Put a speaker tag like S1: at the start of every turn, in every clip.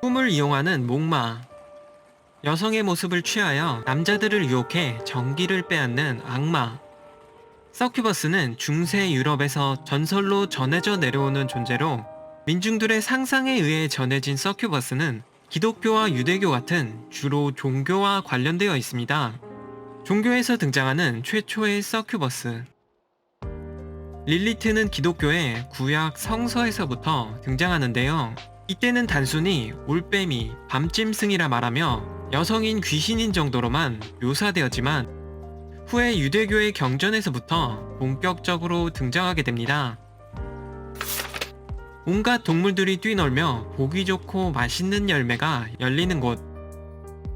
S1: 꿈을 이용하는 목마. 여성의 모습을 취하여 남자들을 유혹해 전기를 빼앗는 악마. 서큐버스는 중세 유럽에서 전설로 전해져 내려오는 존재로, 민중들의 상상에 의해 전해진 서큐버스는 기독교와 유대교 같은 주로 종교와 관련되어 있습니다. 종교에서 등장하는 최초의 서큐버스. 릴리트는 기독교의 구약 성서에서부터 등장하는데요. 이때는 단순히 올빼미, 밤짐승이라 말하며 여성인 귀신인 정도로만 묘사되었지만, 후에 유대교의 경전에서부터 본격적으로 등장하게 됩니다. 온갖 동물들이 뛰놀며 보기 좋고 맛있는 열매가 열리는 곳,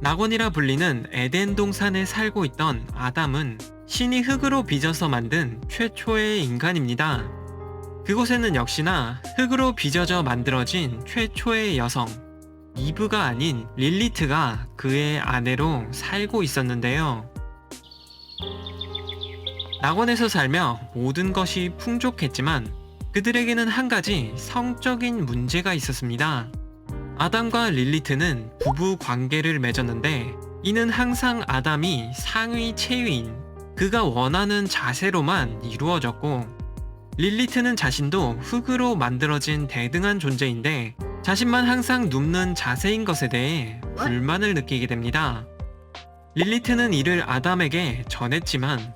S1: 낙원이라 불리는 에덴 동산에 살고 있던 아담은 신이 흙으로 빚어서 만든 최초의 인간입니다. 그곳에는 역시나 흙으로 빚어져 만들어진 최초의 여성, 이브가 아닌 릴리트가 그의 아내로 살고 있었는데요. 낙원에서 살며 모든 것이 풍족했지만 그들에게는 한 가지 성적인 문제가 있었습니다. 아담과 릴리트는 부부 관계를 맺었는데, 이는 항상 아담이 상위 체위인 그가 원하는 자세로만 이루어졌고, 릴리트는 자신도 흙으로 만들어진 대등한 존재인데 자신만 항상 눕는 자세인 것에 대해 불만을 느끼게 됩니다. 릴리트는 이를 아담에게 전했지만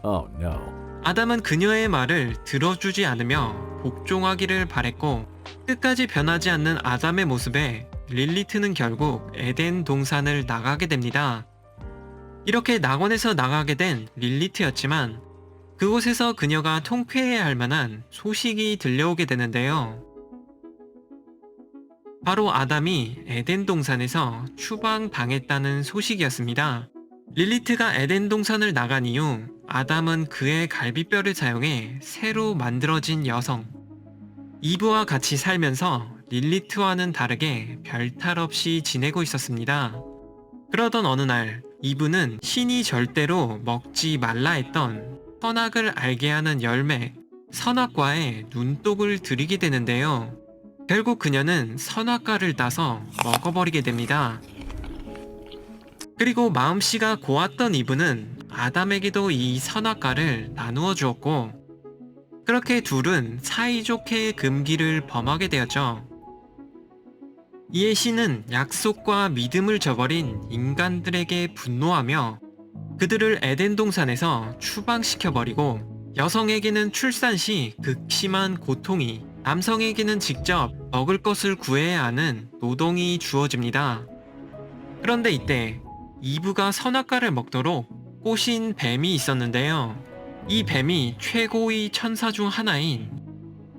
S1: 아담은 그녀의 말을 들어주지 않으며 복종하기를 바랬고, 끝까지 변하지 않는 아담의 모습에 릴리트는 결국 에덴 동산을 나가게 됩니다. 이렇게 낙원에서 나가게 된 릴리트였지만 그곳에서 그녀가 통쾌해야 할 만한 소식이 들려오게 되는데요. 바로 아담이 에덴 동산에서 추방당했다는 소식이었습니다. 릴리트가 에덴 동산을 나간 이후 아담은 그의 갈비뼈를 사용해 새로 만들어진 여성 이브와 같이 살면서 릴리트와는 다르게 별탈 없이 지내고 있었습니다. 그러던 어느 날 이브는 신이 절대로 먹지 말라 했던 선악을 알게 하는 열매 선악과에 눈독을 들이게 되는데요. 결국 그녀는 선악과를 따서 먹어버리게 됩니다. 그리고 마음씨가 고왔던 이브는 아담에게도 이 선악과를 나누어 주었고, 그렇게 둘은 사이좋게 금기를 범하게 되었죠. 이에 신은 약속과 믿음을 저버린 인간들에게 분노하며 그들을 에덴 동산에서 추방시켜버리고, 여성에게는 출산 시 극심한 고통이, 남성에게는 직접 먹을 것을 구해야 하는 노동이 주어집니다. 그런데 이때 이브가 선악과를 먹도록 꼬신 뱀이 있었는데요. 이 뱀이 최고의 천사 중 하나인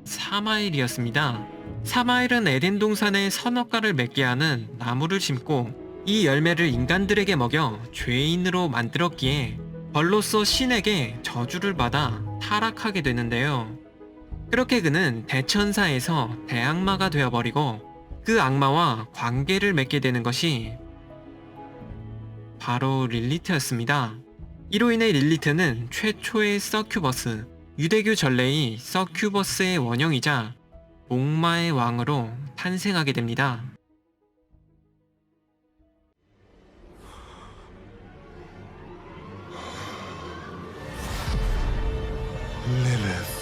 S1: 사마엘이었습니다. 사마엘은 에덴 동산에 선악과를 맺게 하는 나무를 심고 이 열매를 인간들에게 먹여 죄인으로 만들었기에 벌로써 신에게 저주를 받아 타락하게 되는데요. 그렇게 그는 대천사에서 대악마가 되어버리고 그 악마와 관계를 맺게 되는 것이 바로 릴리트였습니다. 이로 인해 릴리트는 최초의 서큐버스, 유대교 전례의 서큐버스의 원형이자 목마의 왕으로 탄생하게 됩니다.
S2: Lilith.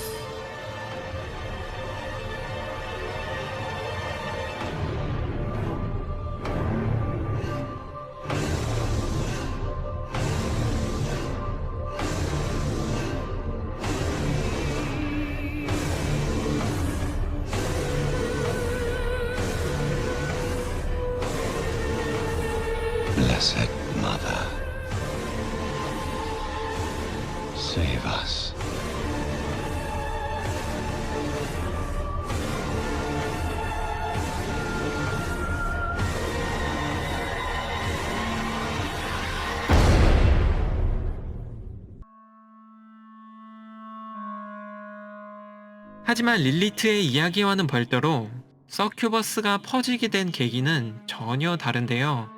S2: Blessed Mother, save us.
S1: 하지만 릴리트의 이야기와는 별도로 서큐버스가 퍼지게 된 계기는 전혀 다른데요.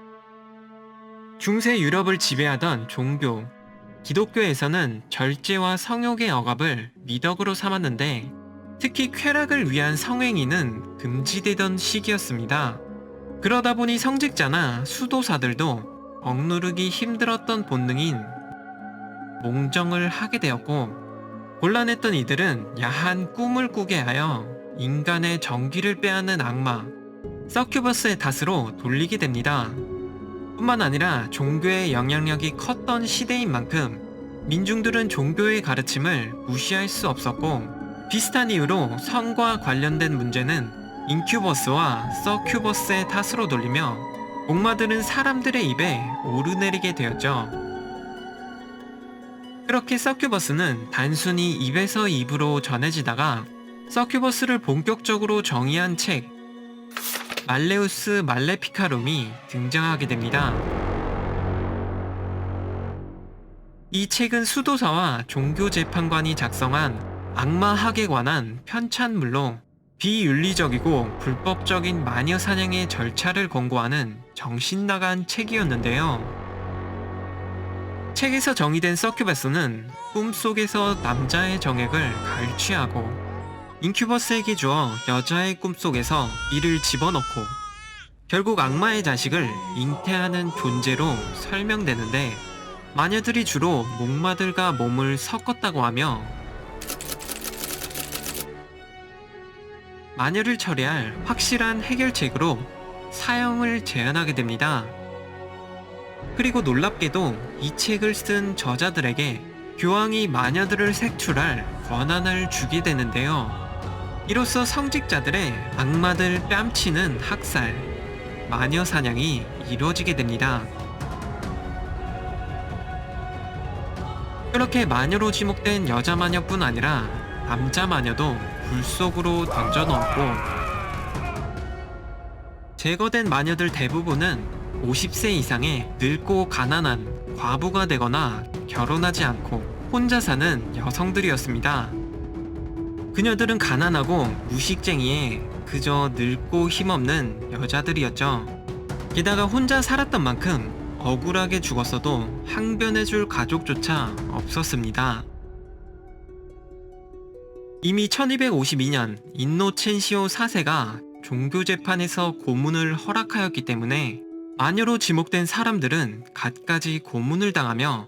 S1: 중세 유럽을 지배하던 종교, 기독교에서는 절제와 성욕의 억압을 미덕으로 삼았는데, 특히 쾌락을 위한 성행위는 금지되던 시기였습니다. 그러다 보니 성직자나 수도사들도 억누르기 힘들었던 본능인 몽정을 하게 되었고, 곤란했던 이들은 야한 꿈을 꾸게 하여 인간의 정기를 빼앗는 악마 서큐버스의 탓으로 돌리게 됩니다. 뿐만 아니라 종교의 영향력이 컸던 시대인 만큼 민중들은 종교의 가르침을 무시할 수 없었고, 비슷한 이유로 성과 관련된 문제는 인큐버스와 서큐버스의 탓으로 돌리며 목마들은 사람들의 입에 오르내리게 되었죠. 그렇게 서큐버스는 단순히 입에서 입으로 전해지다가 서큐버스를 본격적으로 정의한 책 말레우스 말레피카룸이 등장하게 됩니다. 이 책은 수도사와 종교재판관이 작성한 악마학에 관한 편찬물로 비윤리적이고 불법적인 마녀 사냥의 절차를 권고하는 정신나간 책이었는데요. 책에서 정의된 서큐버스는 꿈속에서 남자의 정액을 갈취하고 인큐버스에게 주어 여자의 꿈속에서 이를 집어넣고 결국 악마의 자식을 잉태하는 존재로 설명되는데, 마녀들이 주로 목마들과 몸을 섞었다고 하며 마녀를 처리할 확실한 해결책으로 사형을 제안하게 됩니다. 그리고 놀랍게도 이 책을 쓴 저자들에게 교황이 마녀들을 색출할 권한을 주게 되는데요. 이로써 성직자들의 악마들 뺨치는 학살, 마녀 사냥이 이루어지게 됩니다. 그렇게 마녀로 지목된 여자 마녀뿐 아니라 남자 마녀도 불 속으로 던져넣었고, 제거된 마녀들 대부분은 50세 이상의 늙고 가난한 과부가 되거나 결혼하지 않고 혼자 사는 여성들이었습니다. 그녀들은 가난하고 무식쟁이에 그저 늙고 힘없는 여자들이었죠. 게다가 혼자 살았던 만큼 억울하게 죽었어도 항변해줄 가족조차 없었습니다. 이미 1252년 인노첸시오 4세가 종교재판에서 고문을 허락하였기 때문에 마녀로 지목된 사람들은 갖가지 고문을 당하며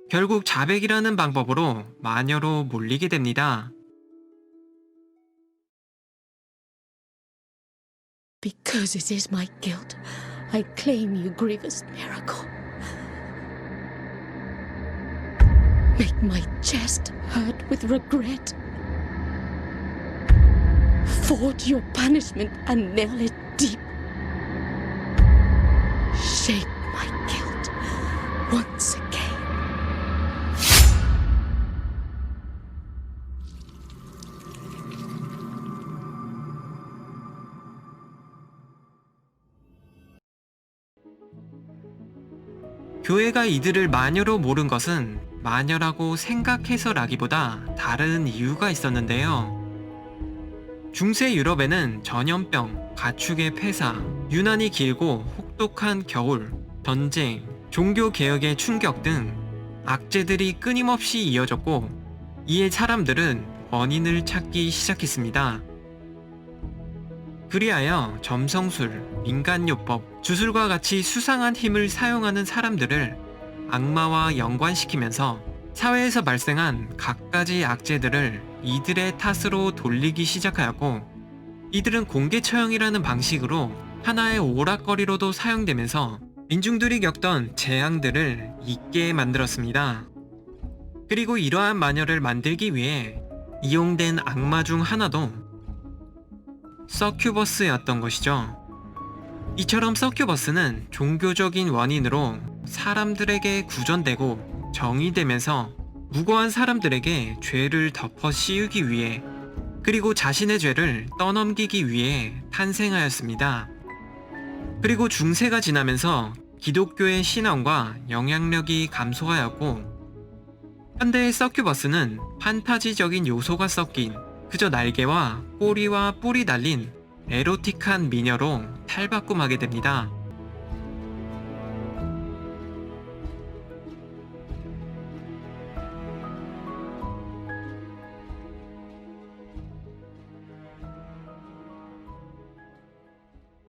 S1: 결국 자백이라는 방법으로 마녀로 몰리게 됩니다.
S3: Because it is my guilt, I claim you, grievous miracle. Make my chest hurt with regret. Forge your punishment and nail it deep. Shape my guilt once again.
S1: 교회가 이들을 마녀로 모른 것은 마녀라고 생각해서라기보다 다른 이유가 있었는데요. 중세 유럽에는 전염병, 가축의 폐사, 유난히 길고 혹독한 겨울, 전쟁, 종교개혁의 충격 등 악재들이 끊임없이 이어졌고, 이에 사람들은 원인을 찾기 시작했습니다. 그리하여 점성술, 민간요법, 주술과 같이 수상한 힘을 사용하는 사람들을 악마와 연관시키면서 사회에서 발생한 갖가지 악재들을 이들의 탓으로 돌리기 시작하였고, 이들은 공개 처형이라는 방식으로 하나의 오락거리로도 사용되면서 민중들이 겪던 재앙들을 잊게 만들었습니다. 그리고 이러한 마녀를 만들기 위해 이용된 악마 중 하나도 서큐버스였던 것이죠. 이처럼 서큐버스는 종교적인 원인으로 사람들에게 구전되고 정의되면서 무고한 사람들에게 죄를 덮어 씌우기 위해, 그리고 자신의 죄를 떠넘기기 위해 탄생하였습니다. 그리고 중세가 지나면서 기독교의 신앙과 영향력이 감소하였고, 현대의 서큐버스는 판타지적인 요소가 섞인 그저 날개와 꼬리와 뿔이 달린 에로틱한 미녀로 탈바꿈하게 됩니다.